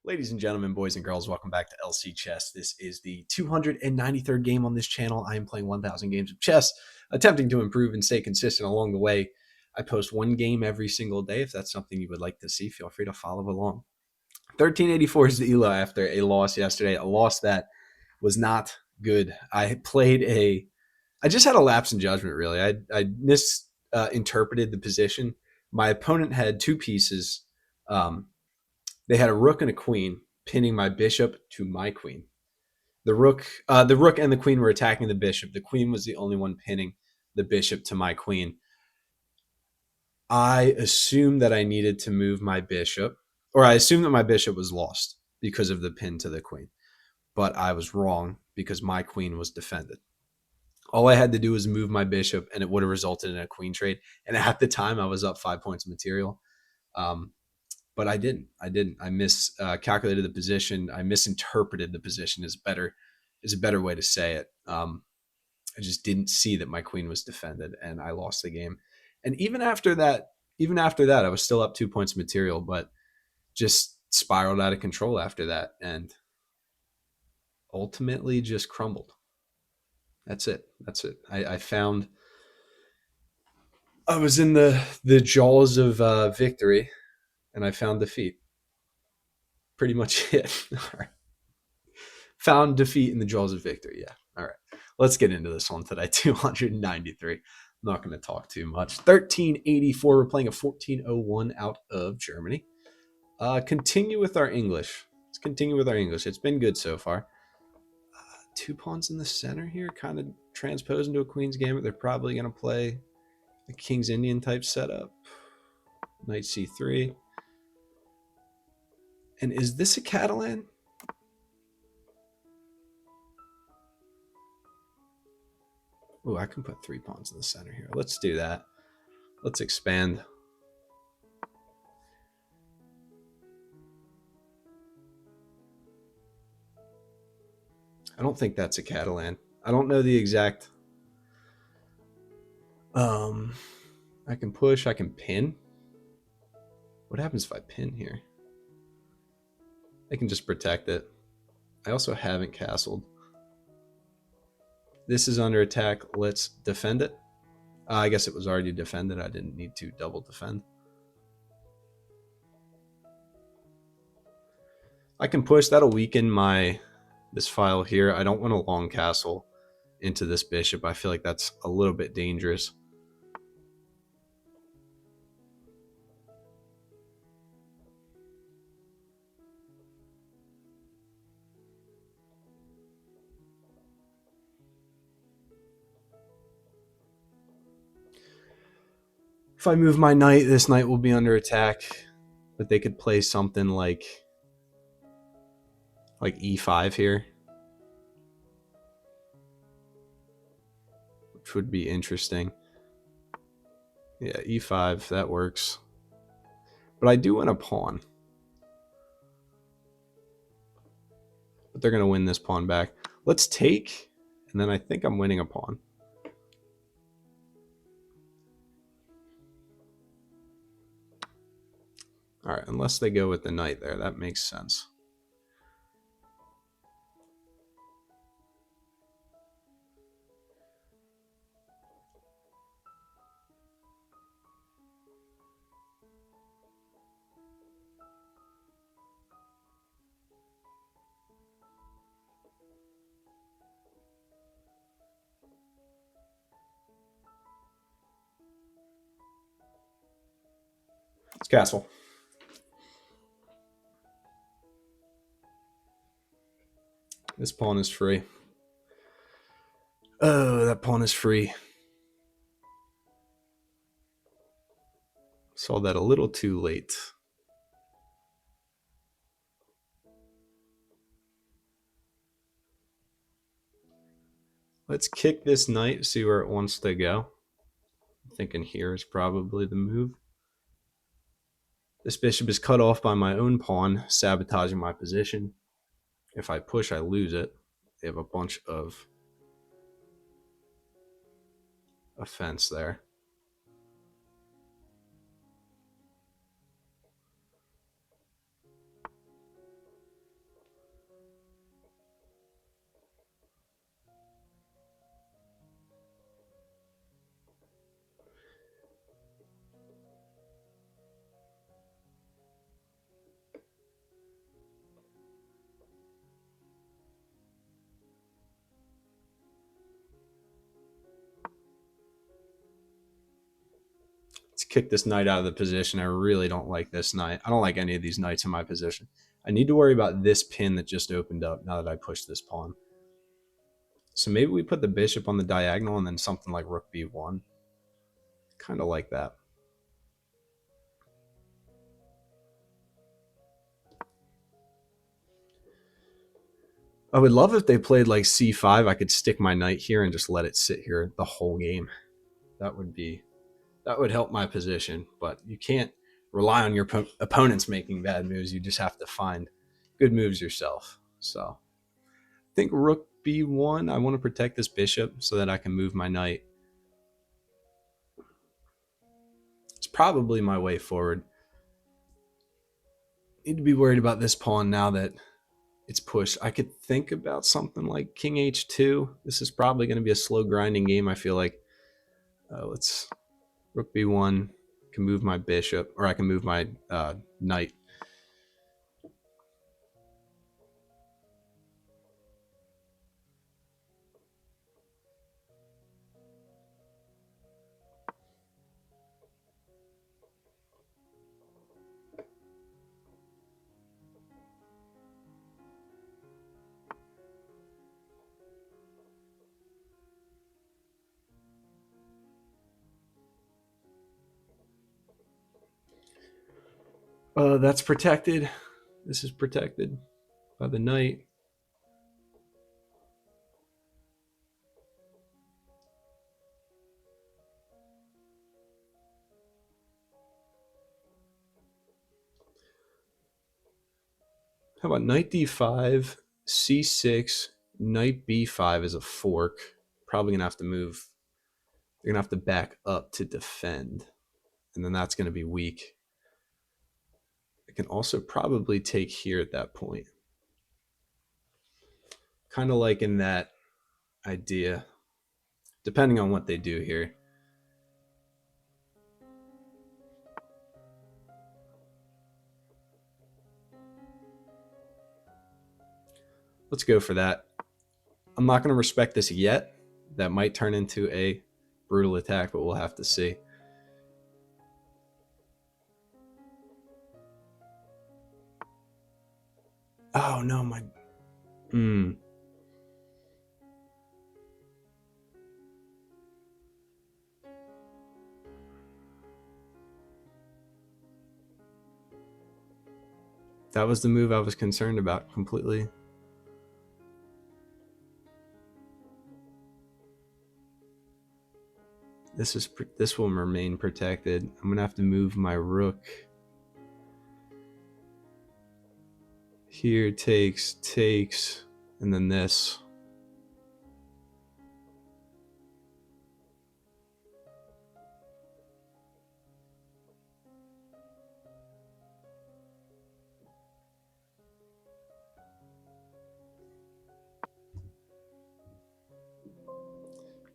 Ladies and gentlemen, boys and girls, welcome back to LC Chess. This is the 293rd game on this channel. I am playing 1,000 games of chess, attempting to improve and stay consistent along the way. I post one game every single day. If that's something you would like to see, feel free to follow along. 1384 is the ELO after a loss yesterday, a loss that was not good. I just had a lapse in judgment, really. I misinterpreted the position. My opponent had two pieces. They had a rook and a queen, pinning my bishop to my queen. The rook and the queen were attacking the bishop. The queen was the only one pinning the bishop to my queen. I assumed that I needed to move my bishop, or I assumed that my bishop was lost because of the pin to the queen. But I was wrong because my queen was defended. All I had to do was move my bishop, and it would have resulted in a queen trade. And at the time, I was up 5 points of material. But I didn't. I miscalculated the position. I misinterpreted the position is a better way to say it. I just didn't see that my queen was defended, and I lost the game. And even after that, I was still up 2 points of material, but just spiraled out of control after that, and ultimately just crumbled. That's it. I found I was in the jaws of victory, and I found defeat. Pretty much it. All right. Found defeat in the jaws of victory. Yeah. All right. Let's get into this one today. 293. I'm not going to talk too much. 1384. We're playing a 1401 out of Germany. Continue with our English. Let's continue with our English. It's been good so far. Two pawns in the center here, kind of transpose into a queen's gambit. They're probably going to play a king's Indian type setup. Knight c3. And is this a Catalan? Oh, I can put 3 pawns in the center here. Let's do that. Let's expand. I don't think that's a Catalan. I don't know the exact. I can push. I can pin. What happens if I pin here? I can just protect it. I also haven't castled. This is under attack. Let's defend it. I guess it was already defended. I didn't need to double defend. I can push. That'll weaken this file here. I don't want a long castle into this bishop. I feel like that's a little bit dangerous. If I move my knight, this knight will be under attack. But they could play something like e5 here, which would be interesting. Yeah, e5, that works. But I do want a pawn. But they're going to win this pawn back. Let's take, and then I think I'm winning a pawn. All right, unless they go with the knight there, that makes sense. It's castle. This pawn is free. Oh, that pawn is free. Saw that a little too late. Let's kick this knight, see where it wants to go. I'm thinking here is probably the move. This bishop is cut off by my own pawn, sabotaging my position. If I push, I lose it. They have a bunch of offense there. kick this knight out of the position. I really don't like this knight. I don't like any of these knights in my position. I need to worry about this pin that just opened up now that I pushed this pawn. So maybe we put the bishop on the diagonal and then something like rook b1. Kind of like that. I would love if they played like c5. I could stick my knight here and just let it sit here the whole game. That would help my position, but you can't rely on your opponents making bad moves. You just have to find good moves yourself. So I think rook b1. I want to protect this bishop so that I can move my knight. It's probably my way forward. Need to be worried about this pawn now that it's pushed. I could think about something like king h2. This is probably going to be a slow grinding game, I feel like. Let's rook b1. Can move my bishop, or I can move my knight. That's protected. This is protected by the knight. How about knight d5, c6, knight b5 is a fork. Probably going to have to move. They're going to have to back up to defend. And then that's going to be weak. I can also probably take here at that point. Kind of like in that idea, depending on what they do here. Let's go for that. I'm not going to respect this yet. That might turn into a brutal attack, but we'll have to see. Oh, no, my... That was the move I was concerned about completely. This will remain protected. I'm gonna have to move my rook. Here takes, and then this.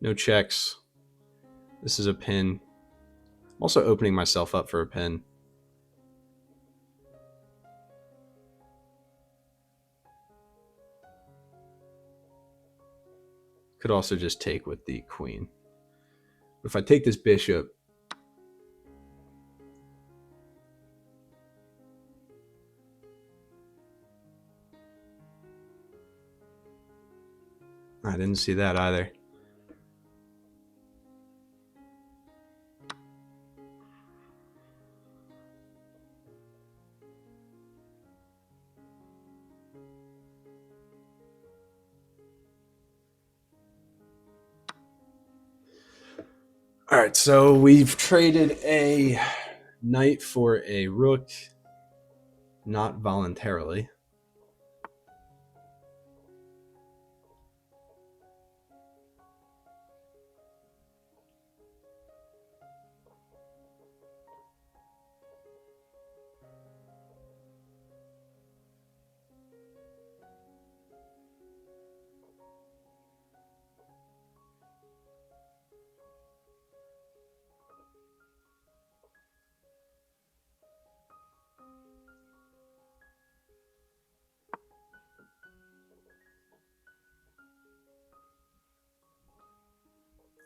No checks. This is a pin. I'm also opening myself up for a pin. Could also just take with the queen. But if I take this bishop, I didn't see that either. All right, so we've traded a knight for a rook, not voluntarily.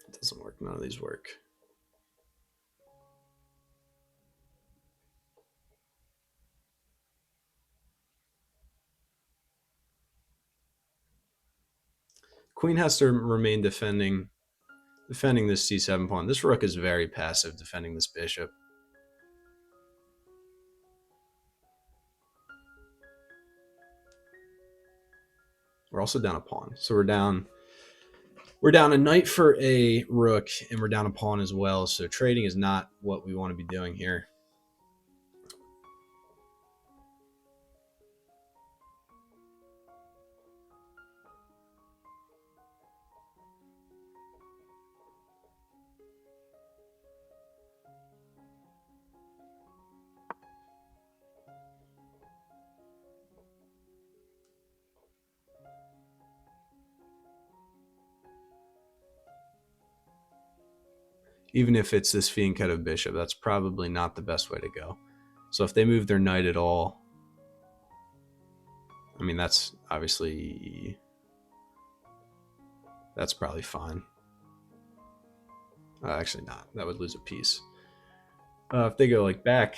It doesn't work. None of these work. Queen has to remain defending this c7 pawn. This rook is very passive defending this bishop. We're also down a pawn. So we're down a knight for a rook, and we're down a pawn as well. So trading is not what we want to be doing here. Even if it's this fianchetto bishop, that's probably not the best way to go. So if they move their knight at all, I mean, that's obviously, that's probably fine. Actually not. That would lose a piece. If they go like back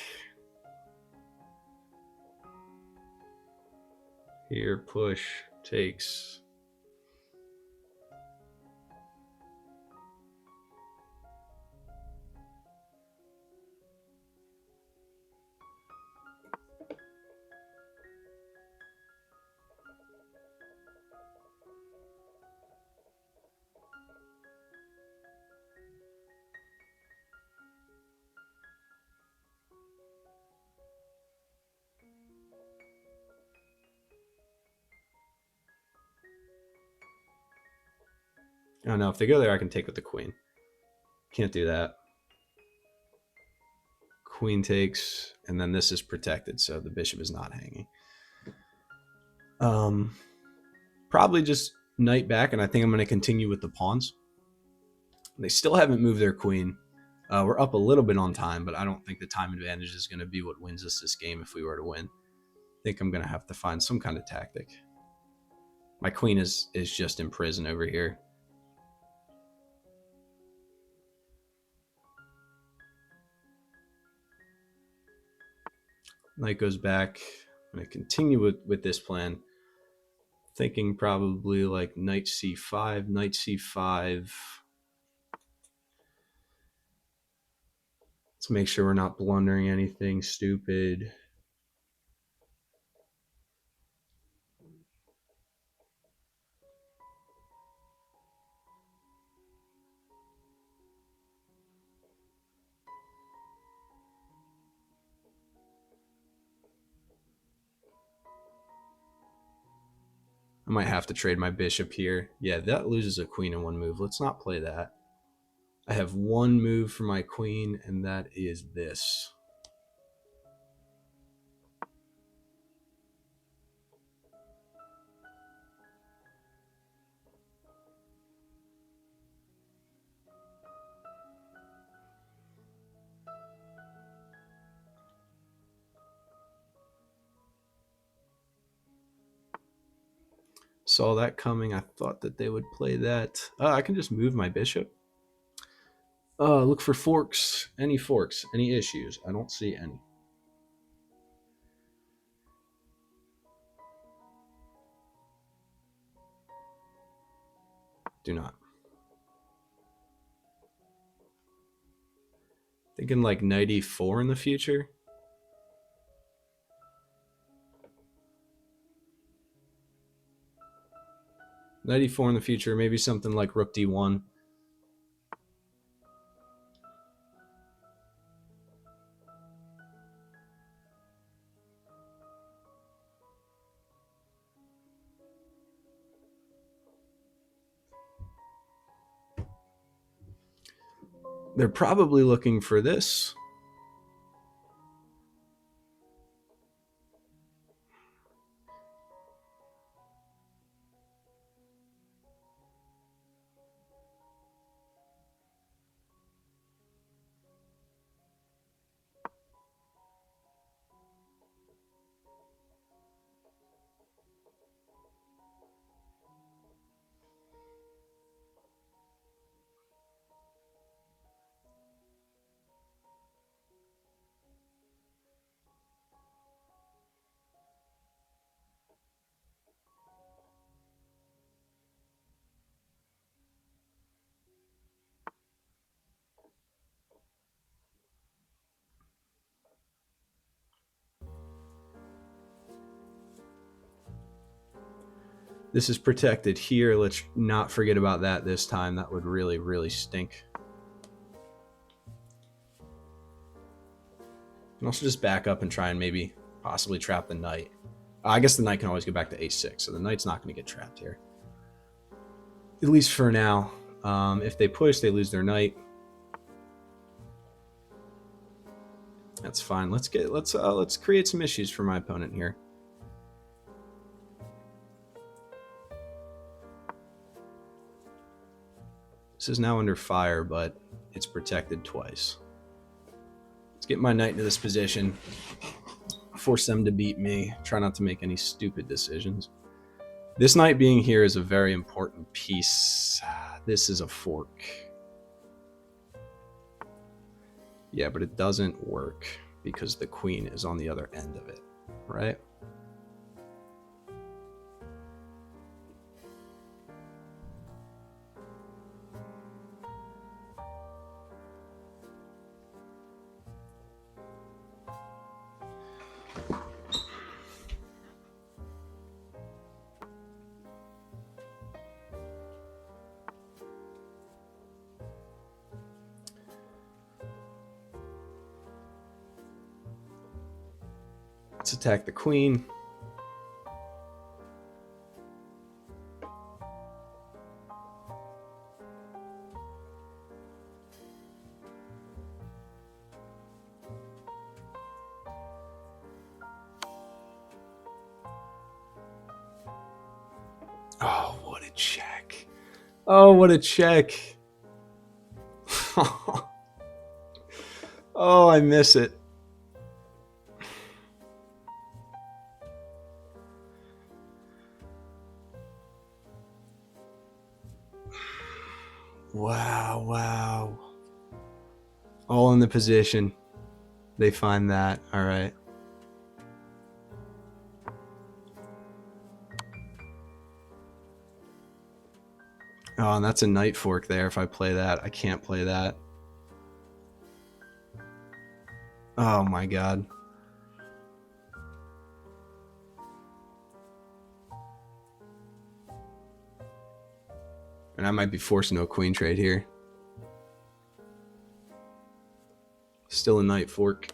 here, push, takes. Oh no, if they go there, I can take with the queen. Can't do that. Queen takes, and then this is protected, so the bishop is not hanging. Probably just knight back, and I think I'm going to continue with the pawns. They still haven't moved their queen. We're up a little bit on time, but I don't think the time advantage is going to be what wins us this game if we were to win. I think I'm going to have to find some kind of tactic. My queen is just in prison over here. Knight goes back. I'm going to continue with this plan. Thinking probably like knight c5, knight c5. Let's make sure we're not blundering anything stupid. I might have to trade my bishop here. Yeah, that loses a queen in one move. Let's not play that. I have one move for my queen, and that is this. Saw that coming. I thought that they would play that. I can just move my bishop. Look for forks. Any forks? Any issues? I don't see any. Do not. Thinking like knight e4 in the future. Knight e4 in the future. Maybe something like rook d1. They're probably looking for this. This is protected here. Let's not forget about that this time. That would really, really stink. And also just back up and try and maybe possibly trap the knight. I guess the knight can always go back to a6, so the knight's not going to get trapped here. At least for now. If they push, they lose their knight. That's fine. Let's create some issues for my opponent here. This is now under fire, but it's protected twice. Let's get my knight into this position. Force them to beat me. Try not to make any stupid decisions. This knight being here is a very important piece. This is a fork. Yeah, but it doesn't work because the queen is on the other end of it, right? Let's attack the queen. Oh, what a check. Oh, what a check. Oh, I miss it. Wow, wow. All in the position. They find that. All right. Oh, and that's a knight fork there. If I play that, I can't play that. Oh my god. And I might be forced into a queen trade here. Still a knight fork.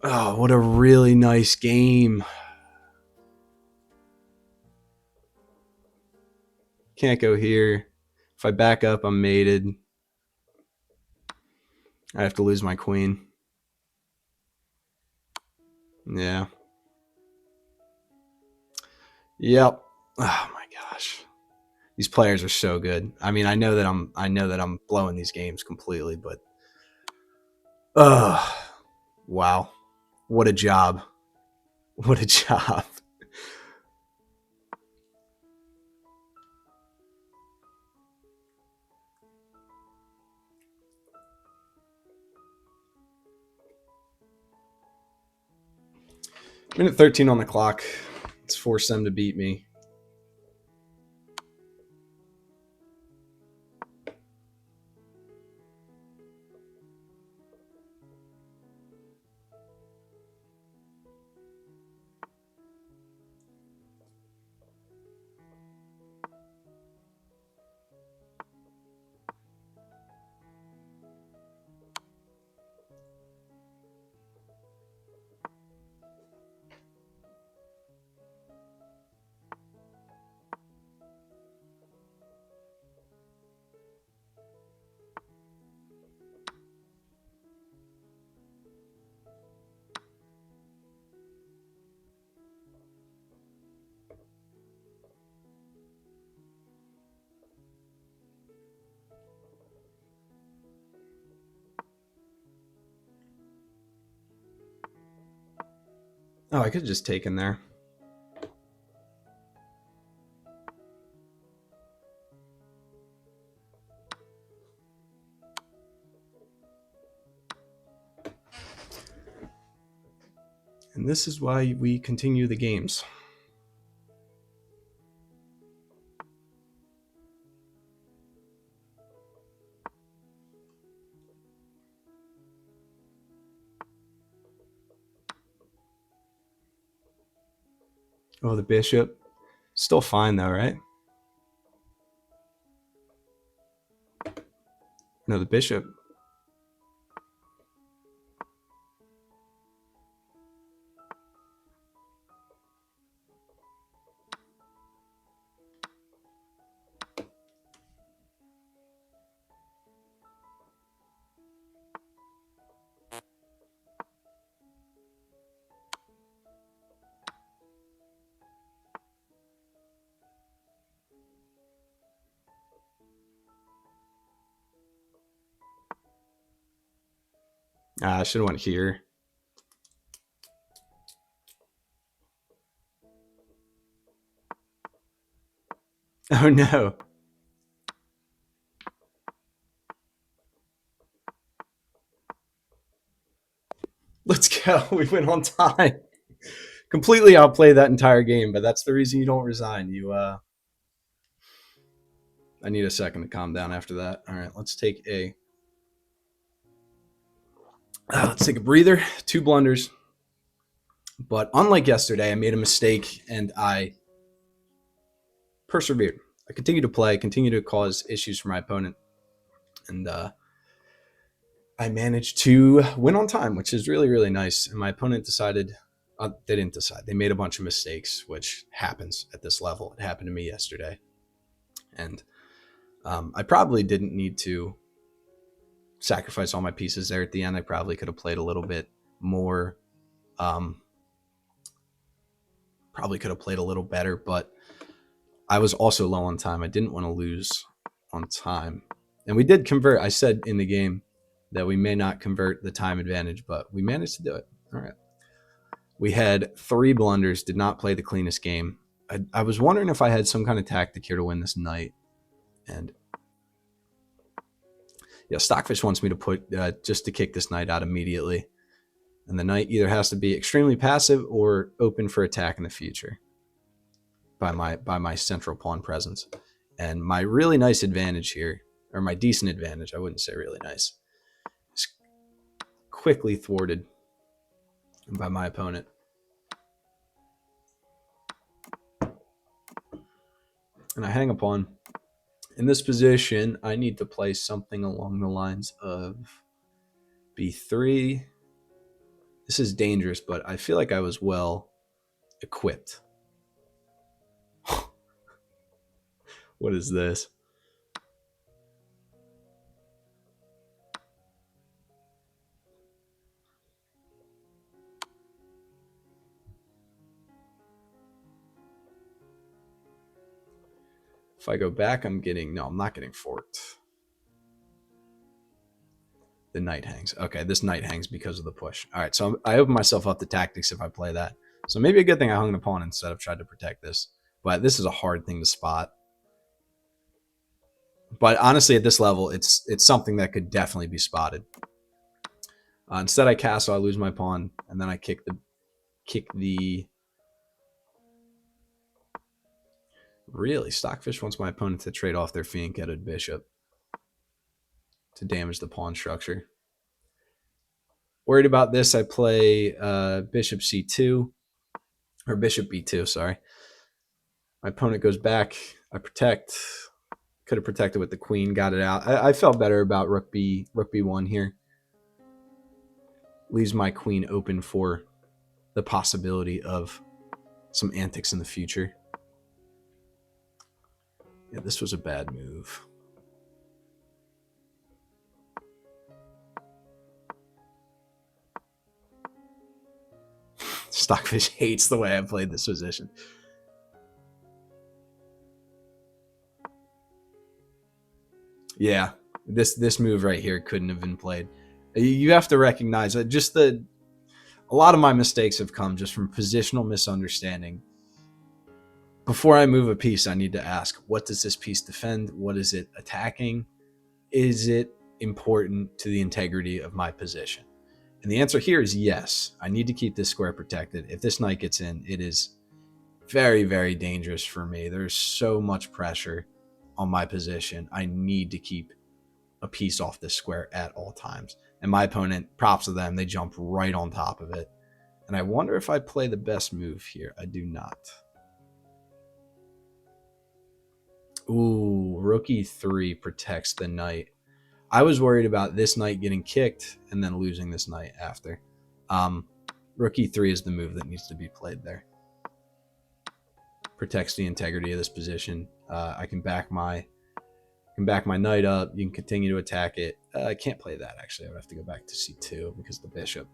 Oh, what a really nice game. Can't go here. If I back up, I'm mated. I have to lose my queen. Yeah. Yep. Oh my gosh. These players are so good. I mean, I know that I'm blowing these games completely, but wow. What a job. What a job. Minute 13 on the clock. Let's force them to beat me. Oh, I could have just taken there. And this is why we continue the games. Oh, the bishop. Still fine though, right? No, the bishop. I should have went here. Oh no. Let's go. We went on time. Completely outplayed that entire game, but that's the reason you don't resign. I need a second to calm down after that. All right, let's take a breather. 2 blunders. But unlike yesterday, I made a mistake and I persevered. I continued to play, continued to cause issues for my opponent, and I managed to win on time, which is really, really nice. And my opponent decided, they didn't decide. They made a bunch of mistakes, which happens at this level. It happened to me yesterday. And I probably didn't need to sacrifice all my pieces there at the end. I probably could have played a little bit more. Probably could have played a little better, but I was also low on time. I didn't want to lose on time. And we did convert. I said in the game that we may not convert the time advantage, but we managed to do it. All right. We had 3 blunders, did not play the cleanest game. I was wondering if I had some kind of tactic here to win this knight. And yeah, Stockfish wants me to put just to kick this knight out immediately. And the knight either has to be extremely passive or open for attack in the future by my central pawn presence. And my really nice advantage here, or my decent advantage, I wouldn't say really nice, is quickly thwarted by my opponent. And I hang a pawn. In this position, I need to play something along the lines of b3. This is dangerous, but I feel like I was well equipped. What is this? If I go back, I'm not getting forked. The knight hangs. Okay, this knight hangs because of the push. All right, so I open myself up to tactics if I play that. So maybe a good thing I hung the pawn instead of tried to protect this. But this is a hard thing to spot. But honestly, at this level, it's something that could definitely be spotted. Instead, I castle, I lose my pawn, and then I kick the. Really, Stockfish wants my opponent to trade off their fianchetted bishop to damage the pawn structure. Worried about this, I play bishop c2, or bishop b2, sorry. My opponent goes back, I protect. Could have protected with the queen, got it out. I felt better about rook b1 here. Leaves my queen open for the possibility of some antics in the future. Yeah, this was a bad move. Stockfish hates the way I played this position. Yeah, this move right here couldn't have been played. You have to recognize that a lot of my mistakes have come just from positional misunderstanding. Before I move a piece, I need to ask, what does this piece defend? What is it attacking? Is it important to the integrity of my position? And the answer here is yes. I need to keep this square protected. If this knight gets in, it is very, very dangerous for me. There's so much pressure on my position. I need to keep a piece off this square at all times. And my opponent, props to them, they jump right on top of it. And I wonder if I play the best move here. I do not. Ooh, rook e3 protects the knight. I was worried about this knight getting kicked and then losing this knight after. Rook e3 is the move that needs to be played there. Protects the integrity of this position. I can back my knight up. You can continue to attack it. I can't play that, actually. I would have to go back to c2 because of the bishop.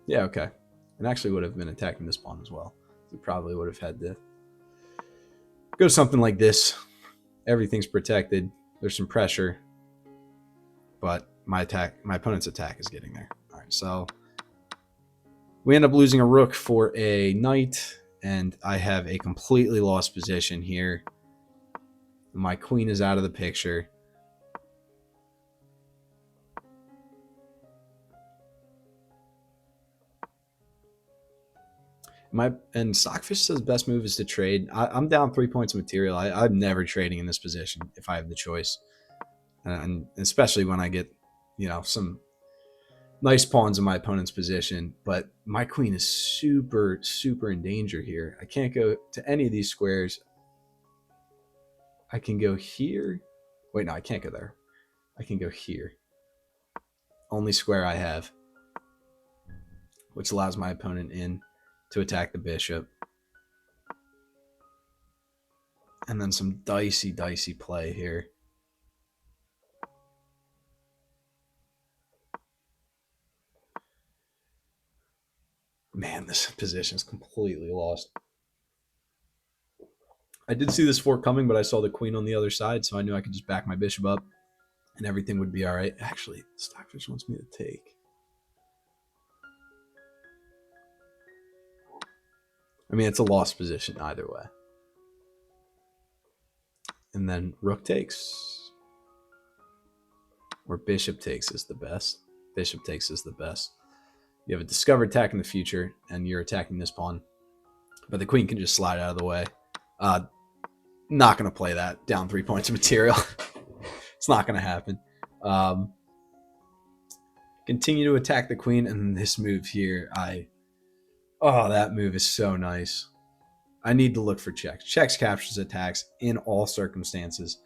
Yeah, okay. And actually would have been attacking this pawn as well. We probably would have had to go something like this. Everything's protected. There's some pressure, but my opponent's attack is getting there. All right, so we end up losing a rook for a knight, and I have a completely lost position here. My queen is out of the picture. And Stockfish says best move is to trade. I'm down 3 points of material. I'm never trading in this position if I have the choice, and especially when I get, some nice pawns in my opponent's position. But my queen is super in danger here. I can't go to any of these squares. I can go here. Wait, no, I can't go there. I can go here. Only square I have, which allows my opponent in to attack the bishop. And then some dicey play here. Man, this position is completely lost. I did see this fork coming, but I saw the queen on the other side, so I knew I could just back my bishop up and everything would be all right. Actually, Stockfish wants me to take. I mean, it's a lost position either way. And then rook takes. Or bishop takes is the best. Bishop takes is the best. You have a discovered attack in the future, and you're attacking this pawn. But the queen can just slide out of the way. Not going to play that. Down 3 points of material. It's not going to happen. Continue to attack the queen, and this move here, that move is so nice. I need to look for checks. Checks captures attacks in all circumstances.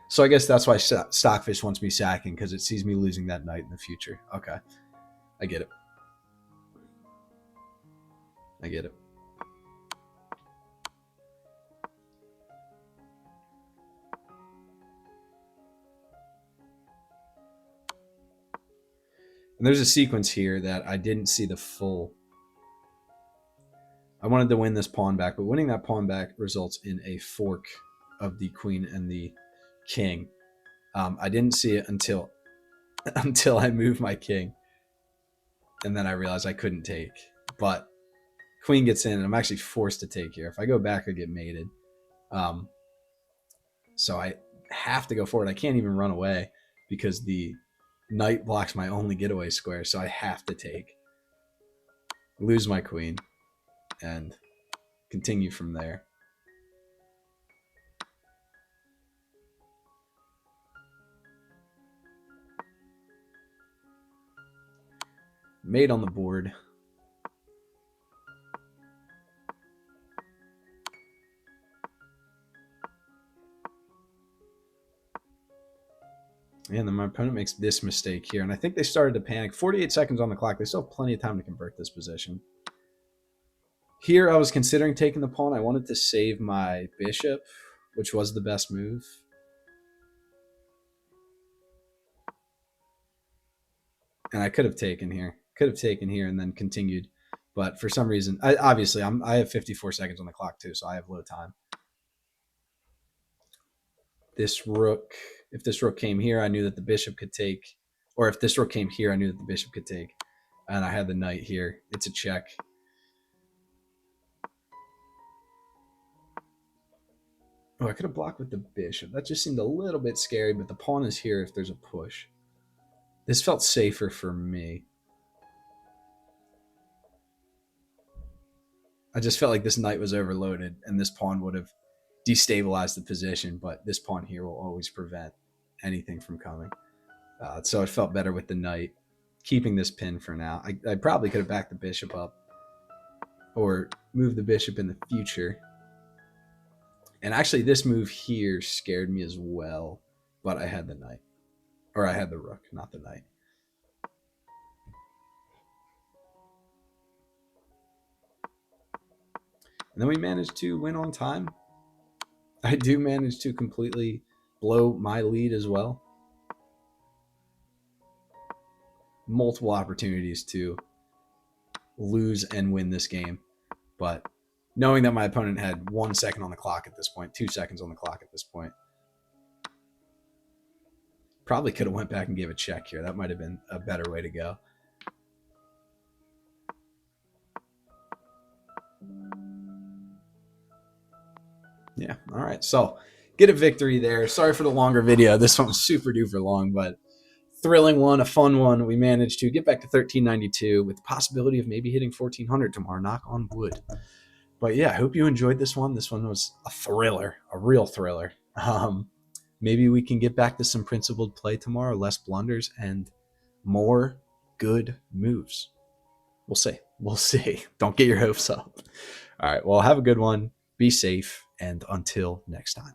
So I guess that's why Stockfish wants me sacking, because it sees me losing that knight in the future. Okay. I get it. And there's a sequence here that I didn't see the full. I wanted to win this pawn back, but winning that pawn back results in a fork of the queen and the king. I didn't see it until I moved my king, and then I realized I couldn't take. But queen gets in, and I'm actually forced to take here. If I go back, I get mated. So I have to go forward. I can't even run away because the knight blocks my only getaway square, so I have to take. Lose my queen, and continue from there. Mate on the board. And then my opponent makes this mistake here, and I think they started to panic. 48 seconds on the clock. They still have plenty of time to convert this position. Here, I was considering taking the pawn. I wanted to save my bishop, which was the best move. And I could have taken here. And then continued. But for some reason, I have 54 seconds on the clock too, so I have low time. This rook, if this rook came here, I knew that the bishop could take. Or if this rook came here, I knew that the bishop could take. And I had the knight here. It's a check. Oh, I could have blocked with the bishop. That just seemed a little bit scary, but the pawn is here if there's a push. This felt safer for me. I just felt like this knight was overloaded, and this pawn would have destabilized the position, but this pawn here will always prevent anything from coming. So it felt better with the knight. keeping this pin for now. I probably could have backed the bishop up or moved the bishop in the future. And actually, this move here scared me as well, but I had the knight. Or I had the rook, not the knight. And then we managed to win on time. I do manage to completely blow my lead as well. Multiple opportunities to lose and win this game, but knowing that my opponent had 1 second on the clock at this point, 2 seconds on the clock at this point, probably could have went back and gave a check here. That might have been a better way to go. Yeah, all right. So get a victory there. Sorry for the longer video. This one was super duper long, but thrilling one, a fun one. We managed to get back to 1392 with the possibility of maybe hitting 1400 tomorrow. Knock on wood. But yeah, I hope you enjoyed this one. This one was a thriller, a real thriller. Maybe we can get back to some principled play tomorrow, less blunders and more good moves. We'll see. We'll see. Don't get your hopes up. All right. Well, have a good one. Be safe. And until next time.